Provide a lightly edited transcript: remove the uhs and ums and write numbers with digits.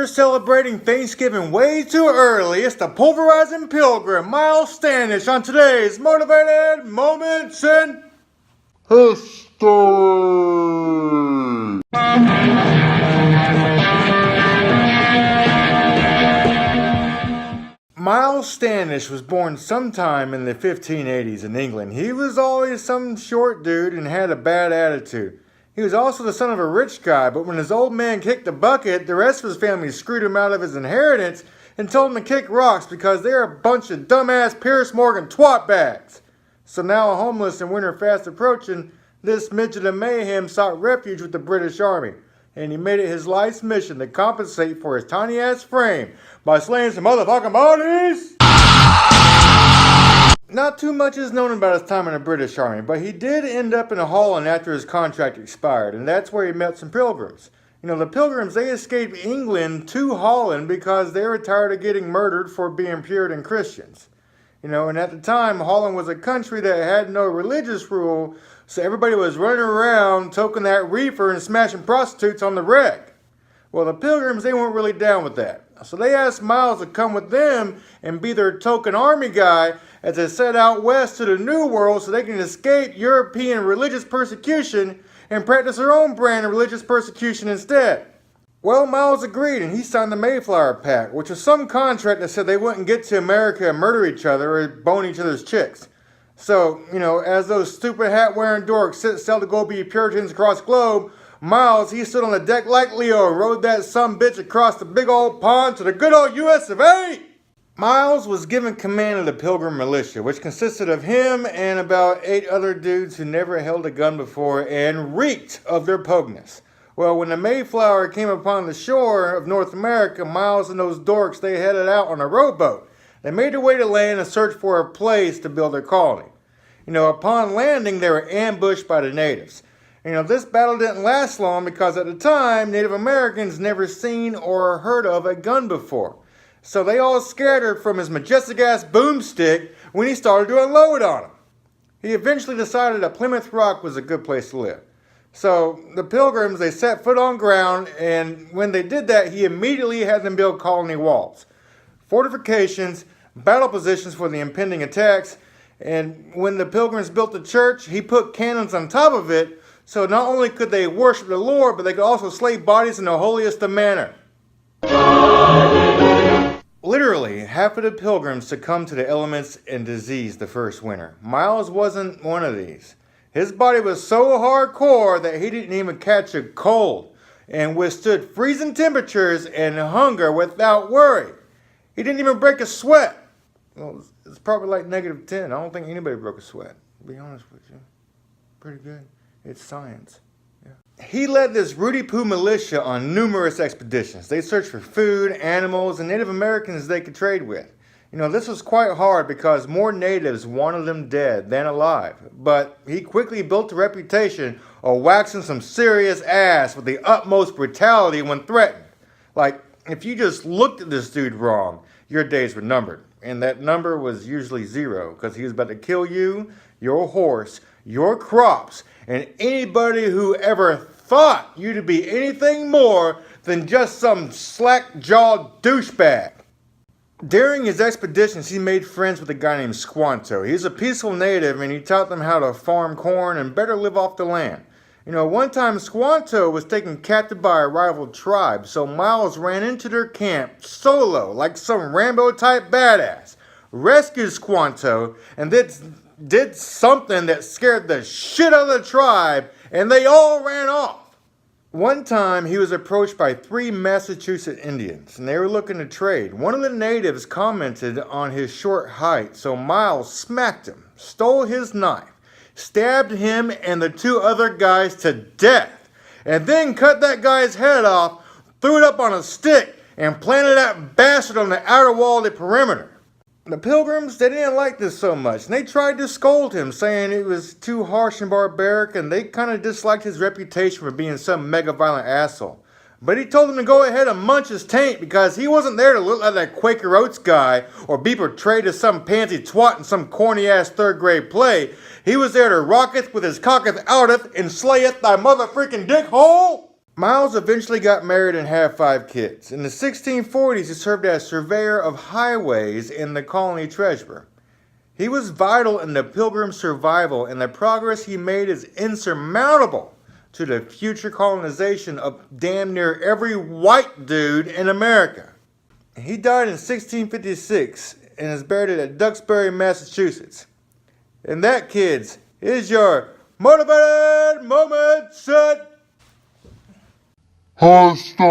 After celebrating Thanksgiving way too early, it's the pulverizing pilgrim, Myles Standish, on today's Motivated Moments in History. Myles Standish was born sometime in the 1580s in England. He was always some short dude and had a bad attitude. He was also the son of a rich guy, but when his old man kicked the bucket, the rest of his family screwed him out of his inheritance and told him to kick rocks because they're a bunch of dumbass Pierce Morgan twat bags. So now homeless and winter fast approaching, this midget of mayhem sought refuge with the British Army, and he made it his life's mission to compensate for his tiny ass frame by slaying some motherfucking bodies. Not too much is known about his time in the British Army, but he did end up in Holland after his contract expired, and that's where he met some pilgrims. You know, the pilgrims, they escaped England to Holland because they were tired of getting murdered for being Puritan Christians. You know, and at the time, Holland was a country that had no religious rule, so everybody was running around toking that reefer and smashing prostitutes on the reg. Well, the pilgrims, they weren't really down with that. So they asked Myles to come with them and be their token army guy as they set out west to the New World so they can escape European religious persecution and practice their own brand of religious persecution instead. Well, Myles agreed and he signed the Mayflower Pact, which was some contract that said they wouldn't get to America and murder each other or bone each other's chicks. So, you know, as those stupid hat-wearing dorks set sail to go be Puritans across the globe, Myles, he stood on the deck like Leo and rode that sumbitch across the big old pond to the good old US Myles was given command of the Pilgrim Militia, which consisted of him and about 8 other dudes who never held a gun before and reeked of their pogness. Well, when the Mayflower came upon the shore of North America, Myles and those dorks, they headed out on a rowboat. They made their way to land and searched for a place to build their colony. You know, upon landing, they were ambushed by the natives. You know, this battle didn't last long because at the time, Native Americans never seen or heard of a gun before. So they all scattered from his majestic-ass boomstick when he started to unload on them. He eventually decided that Plymouth Rock was a good place to live. So the pilgrims, they set foot on ground, and when they did that, he immediately had them build colony walls, fortifications, battle positions for the impending attacks, and when the pilgrims built the church, he put cannons on top of it, so not only could they worship the Lord, but they could also slay bodies in the holiest of manner. Literally, half of the pilgrims succumbed to the elements and disease the first winter. Myles wasn't one of these. His body was so hardcore that he didn't even catch a cold and withstood freezing temperatures and hunger without worry. He didn't even break a sweat. Well, it's probably like -10. I don't think anybody broke a sweat, to be honest with you. Pretty good. It's science. Yeah. He led this Rudy Poo militia on numerous expeditions. They searched for food, animals, and Native Americans they could trade with. You know, this was quite hard because more natives wanted them dead than alive. But he quickly built a reputation of waxing some serious ass with the utmost brutality when threatened. Like, if you just looked at this dude wrong, your days were numbered. And that number was usually 0 because he was about to kill you, your horse, your crops, and anybody who ever thought you to be anything more than just some slack-jawed douchebag. During his expeditions, he made friends with a guy named Squanto. He's a peaceful native, and he taught them how to farm corn and better live off the land. You know, one time Squanto was taken captive by a rival tribe, so Myles ran into their camp solo, like some Rambo-type badass, rescued Squanto, and did something that scared the shit out of the tribe, and they all ran off. One time, he was approached by 3 Massachusetts Indians, and they were looking to trade. One of the natives commented on his short height, so Myles smacked him, stole his knife, stabbed him and the 2 other guys to death, and then cut that guy's head off, threw it up on a stick, and planted that bastard on the outer wall of the perimeter. The pilgrims, they didn't like this so much, and they tried to scold him, saying it was too harsh and barbaric, and they kind of disliked his reputation for being some mega-violent asshole. But he told them to go ahead and munch his taint because he wasn't there to look like that Quaker Oats guy or be portrayed as some pansy twat in some corny-ass third-grade play. He was there to rocketh with his cocketh outeth and slayeth thy mother-freaking dickhole. Myles eventually got married and had 5 kids. In the 1640s, he served as surveyor of highways in the colony treasurer. He was vital in the Pilgrims' survival, and the progress he made is insurmountable to the future colonization of damn near every white dude in America. He died in 1656 and is buried at Duxbury, Massachusetts. And that, kids, is your motivated moment set. History!